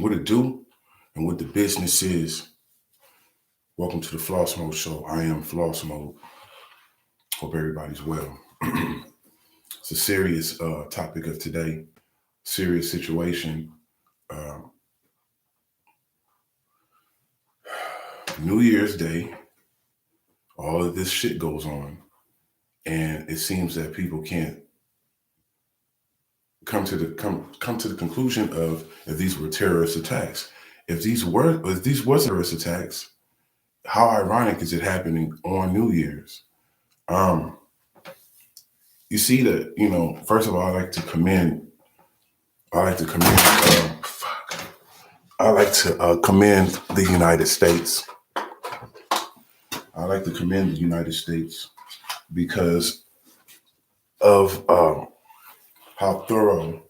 What it do and what the business is. Welcome to the Floss Mode Show. I am Floss Mode. Hope everybody's well. It's a serious topic of today, serious situation. Um, New Year's Day, all of this shit goes on, and it seems that people can't come to the conclusion of if these were terrorist attacks. If these was terrorist attacks, how ironic is it happening on New Year's? Um, you see that, first of all, I like to commend, commend the United States. I like to commend the United States because of how thorough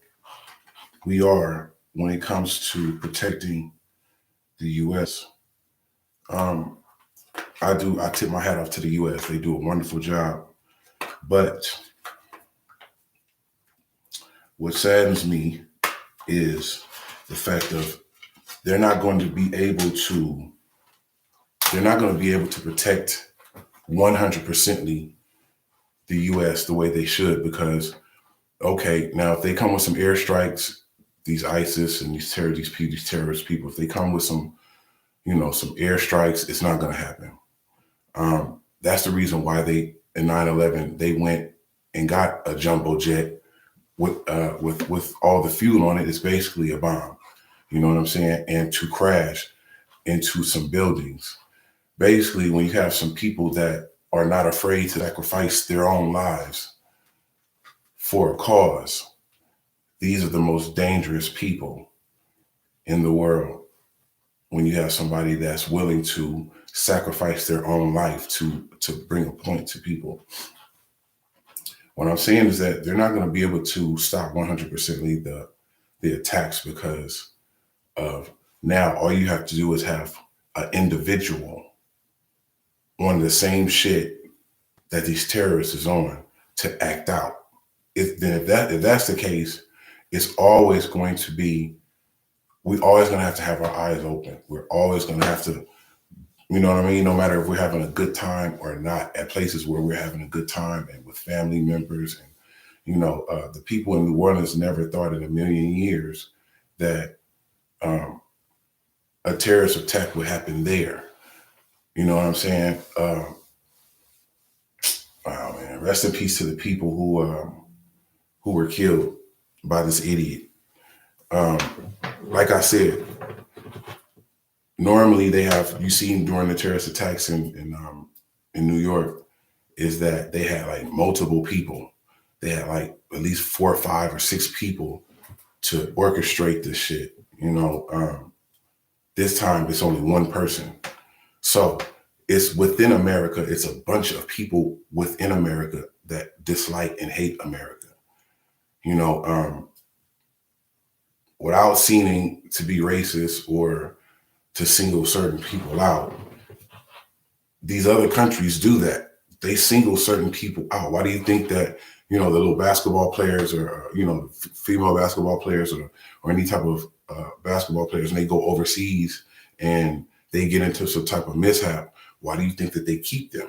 we are when it comes to protecting the U.S. I tip my hat off to the U.S. They do a wonderful job. But what saddens me is the fact of they're not going to be able to protect 100% the U.S. the way they should, because, okay, now if they come with some airstrikes, these ISIS and these terrorist people, if they come with some airstrikes, it's not going to happen. That's the reason why in 9/11, they went and got a jumbo jet with all the fuel on it. It's basically a bomb, you know what I'm saying? And to crash into some buildings. Basically, when you have some people that are not afraid to sacrifice their own lives for a cause, these are the most dangerous people in the world. When you have somebody that's willing to sacrifice their own life to bring a point to people. What I'm saying is that they're not going to be able to stop 100% the attacks, because of now all you have to do is have an individual on the same shit that these terrorists is on to act out. If that's the case, it's always going to be, we're always going to have our eyes open. We're always going to have to, you know what I mean? No matter if we're having a good time or not, at places where we're having a good time and with family members. And, the people in New Orleans never thought in a million years that a terrorist attack would happen there. You know what I'm saying? Oh man, rest in peace to the people who were killed by this idiot. Like I said, normally you've seen during the terrorist attacks in New York, is that they had like multiple people. They had like at least 4 or 5 or 6 people to orchestrate this shit. This time it's only one person. So it's within America. It's a bunch of people within America that dislike and hate America. Without seeming to be racist or to single certain people out, these other countries do that. They single certain people out. Why do you think that, the little basketball players or, female basketball players or any type of basketball players, and they go overseas and they get into some type of mishap? Why do you think that they keep them?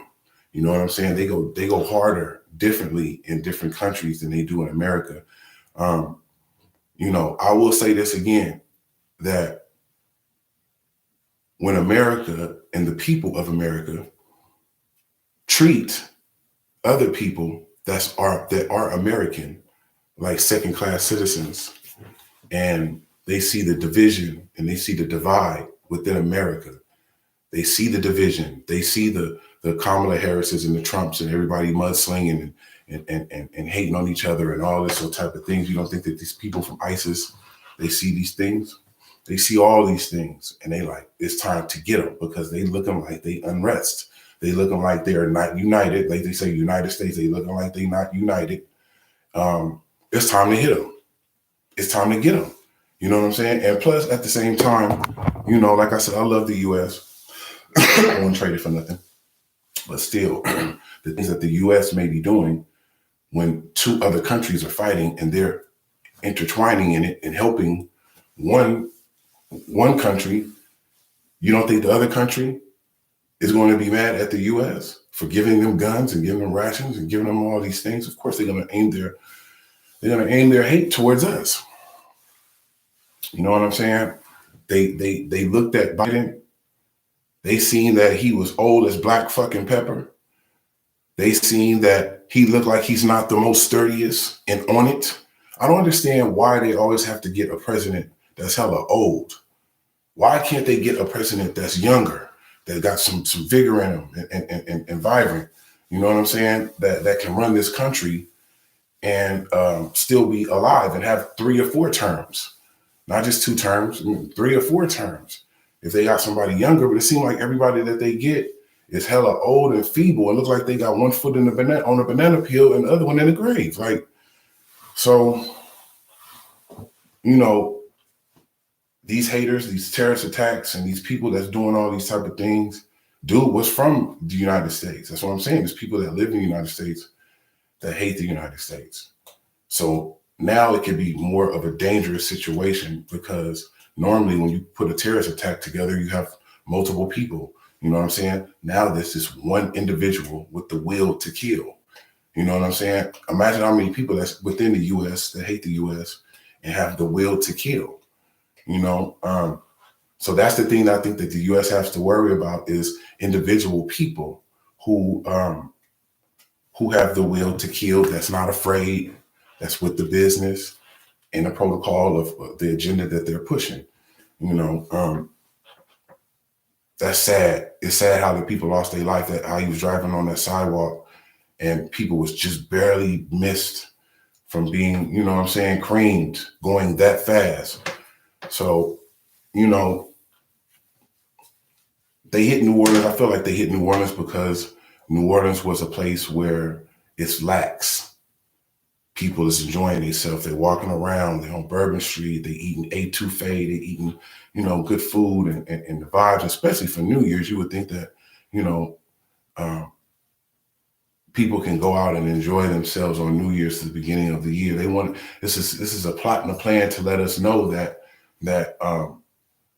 You know what I'm saying? They go harder differently in different countries than they do in America. I will say this again, that when America and the people of America treat other people that are American like second-class citizens, and they see the division and they see the divide within America, they see the division, they see the Kamala Harrises and the Trumps and everybody mudslinging and hating on each other and all this type of things. You don't think that these people from ISIS, they see these things? They see all these things, and they like, it's time to get them, because they looking like they unrest. They looking like they're not united. Like they say, United States, they looking like they not united. It's time to hit them. It's time to get them. You know what I'm saying? And plus, at the same time, like I said, I love the U.S. I won't trade it for nothing. But still, the things that the U.S. may be doing when 2 other countries are fighting and they're intertwining in it and helping one one country, you don't think the other country is going to be mad at the U.S. for giving them guns and giving them rations and giving them all these things? Of course, they're going to aim their hate towards us. You know what I'm saying? They looked at Biden. They seen that he was old as black fucking pepper. They seen that he looked like he's not the most sturdiest and on it. I don't understand why they always have to get a president that's hella old. Why can't they get a president that's younger, that got some vigor in him and vibrant? You know what I'm saying? That can run this country and still be alive and have 3 or 4 terms, not just 2 terms, 3 or 4 terms. If they got somebody younger, but it seems like everybody that they get is hella old and feeble. It looks like they got one foot on a banana peel and the other one in the grave. Like, so, you know, these haters, these terrorist attacks, and these people that's doing all these type of things, dude was from the United States. That's what I'm saying. There's people that live in the United States that hate the United States. So now it can be more of a dangerous situation, because normally when you put a terrorist attack together, you have multiple people. You know what I'm saying? Now there's this one individual with the will to kill. You know what I'm saying? Imagine how many people that's within the U.S. that hate the U.S. and have the will to kill. You know, so that's the thing that I think that the U.S. has to worry about, is individual people who have the will to kill, that's not afraid, that's with the business and the protocol of the agenda that they're pushing. You know, that's sad. It's sad how the people lost their life, that how he was driving on that sidewalk and people was just barely missed from being, you know what I'm saying, creamed, going that fast. So, you know, they hit New Orleans. I feel like they hit New Orleans because New Orleans was a place where it's lax. People is enjoying themselves. They're walking around. They're on Bourbon Street. They eating etouffee. They eating, you know, good food and the vibes, especially for New Year's. You would think that, you know, people can go out and enjoy themselves on New Year's to the beginning of the year. They want, this is a plot and a plan to let us know that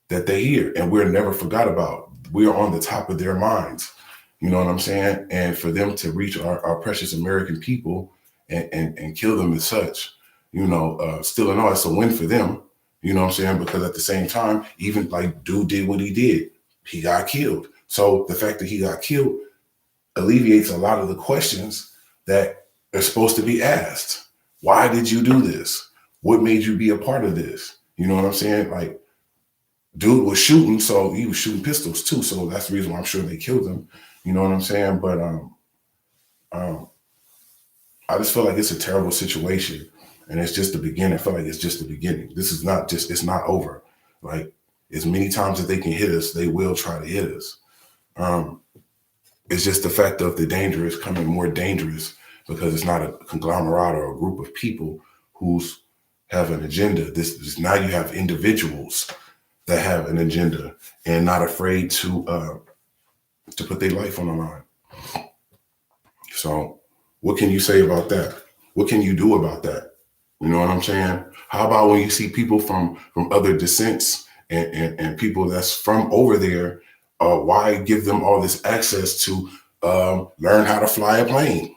they're here and we're never forgot about. We are on the top of their minds. You know what I'm saying? And for them to reach our precious American people and kill them as such, you know, still in all, it's a win for them. You know what I'm saying? Because at the same time, even like dude did what he did, he got killed. So the fact that he got killed alleviates a lot of the questions that are supposed to be asked. Why did you do this? What made you be a part of this? You know what I'm saying? Like, dude was shooting, so he was shooting pistols too. So that's the reason why I'm sure they killed him. You know what I'm saying? But I just feel like it's a terrible situation, and it's just the beginning. I feel like it's just the beginning. This is not just, it's not over. Like, as many times as they can hit us, they will try to hit us. It's just the fact of the danger is coming more dangerous because it's not a conglomerate or a group of people who's have an agenda. This now you have individuals that have an agenda and not afraid to put their life on the line. So what can you say about that? What can you do about that? You know what I'm saying? How about when you see people from other descents and people that's from over there, why give them all this access to learn how to fly a plane?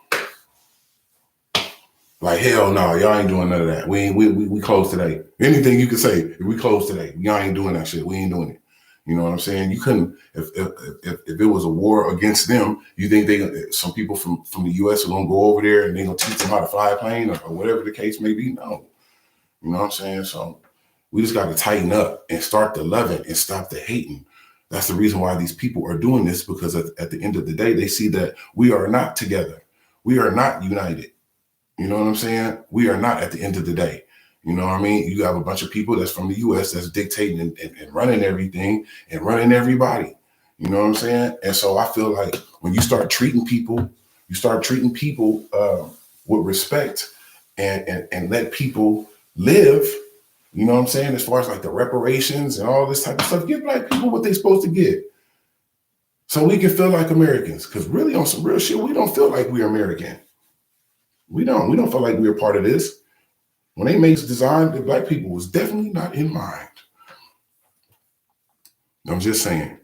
Like, hell no, y'all ain't doing none of that. We closed today. Anything you can say, we closed today. Y'all ain't doing that shit. We ain't doing it. You know what I'm saying? You couldn't, if it was a war against them, you think some people from the US are gonna go over there and they're gonna teach them how to fly a plane or whatever the case may be? No. You know what I'm saying? So we just gotta tighten up and start the loving and stop the hating. That's the reason why these people are doing this, because at the end of the day, they see that we are not together. We are not united. You know what I'm saying? We are not at the end of the day. You know what I mean? You have a bunch of people that's from the US that's dictating and running everything and running everybody. You know what I'm saying? And so I feel like when you start treating people, with respect and let people live, you know what I'm saying? As far as like the reparations and all this type of stuff, give black people what they're supposed to get. So we can feel like Americans. Because really on some real shit, we don't feel like we're American. We don't feel like we're part of this. When they made this design, the black people was definitely not in mind. I'm just saying,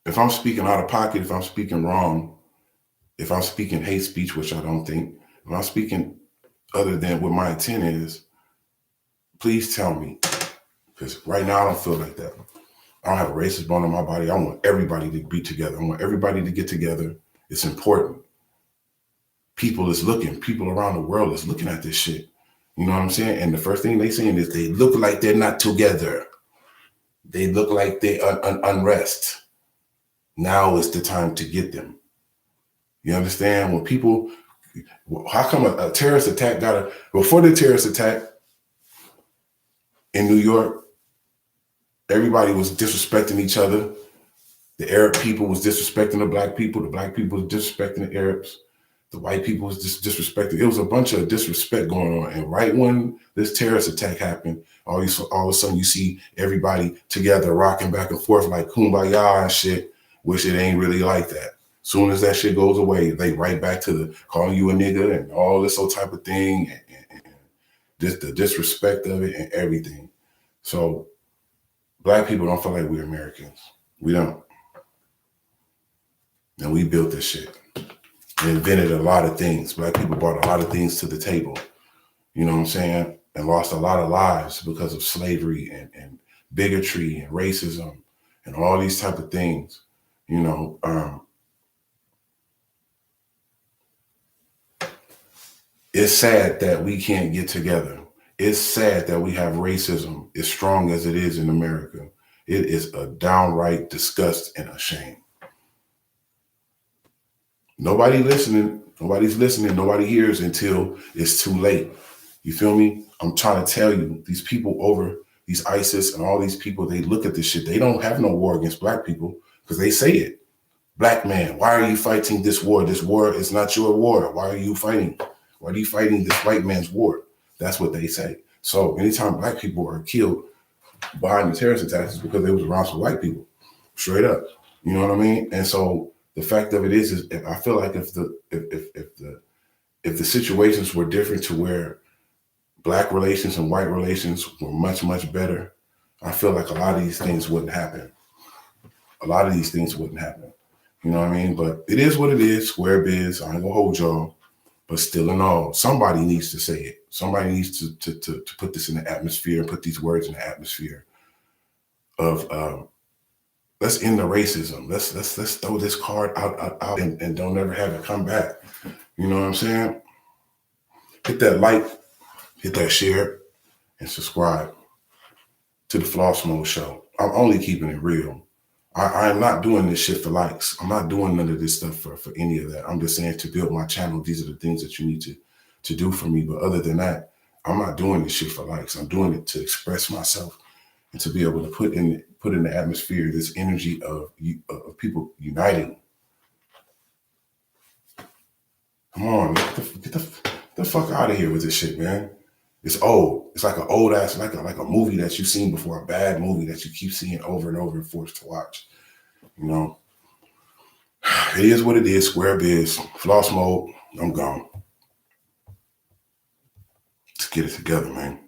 if I'm speaking out of pocket, if I'm speaking wrong, if I'm speaking hate speech, which I don't think, if I'm speaking other than what my intent is, please tell me. Because right now I don't feel like that. I don't have a racist bone in my body. I want everybody to be together. I want everybody to get together. It's important. People is looking. People around the world is looking at this shit. You know what I'm saying? And the first thing they saying is they look like they're not together. They look like they unrest. Now is the time to get them. You understand? When people, how come a terrorist attack before the terrorist attack in New York, everybody was disrespecting each other. The Arab people was disrespecting the black people was disrespecting the Arabs. The white people was disrespecting. It was a bunch of disrespect going on. And right when this terrorist attack happened, all of a sudden you see everybody together rocking back and forth like kumbaya and shit, which it ain't really like that. Soon as that shit goes away, they right back to the calling you a nigga and all this old type of thing and just the disrespect of it and everything. So black people don't feel like we're Americans. We don't. And we built this shit. And invented a lot of things. Black people brought a lot of things to the table. You know what I'm saying? And lost a lot of lives because of slavery and bigotry and racism and all these type of things. You know, it's sad that we can't get together. It's sad that we have racism as strong as it is in America. It is a downright disgust and a shame. Nobody's listening. Nobody hears until it's too late. You feel me? I'm trying to tell you, these people over these ISIS and all these people, they look at this shit. They don't have no war against black people because they say it. Black man, why are you fighting this war? This war is not your war. Why are you fighting? Why are you fighting this white man's war? That's what they say. So anytime black people are killed behind the terrorist attacks, it's because they was around some white people. Straight up. You know what I mean? And so the fact of it is I feel like if the situations were different to where black relations and white relations were much, much better, I feel like a lot of these things wouldn't happen. You know what I mean? But it is what it is, square biz. I ain't gonna hold y'all. But still in all, somebody needs to say it. Somebody needs to put this in the atmosphere and put these words in the atmosphere of let's end the racism. Let's throw this card out and don't ever have it come back. You know what I'm saying? Hit that like, hit that share, and subscribe to the Floss Mode Show. I'm only keeping it real. I'm not doing this shit for likes. I'm not doing none of this stuff for any of that. I'm just saying to build my channel, these are the things that you need to do for me. But other than that, I'm not doing this shit for likes. I'm doing it to express myself and to be able to put in the atmosphere this energy of people uniting. Come on, get the fuck out of here with this shit, man. It's old. It's like an old ass, like a movie that you've seen before, a bad movie that you keep seeing over and over and forced to watch. You know, it is what it is. Square biz, Floss Mode. I'm gone. Let's get it together, man.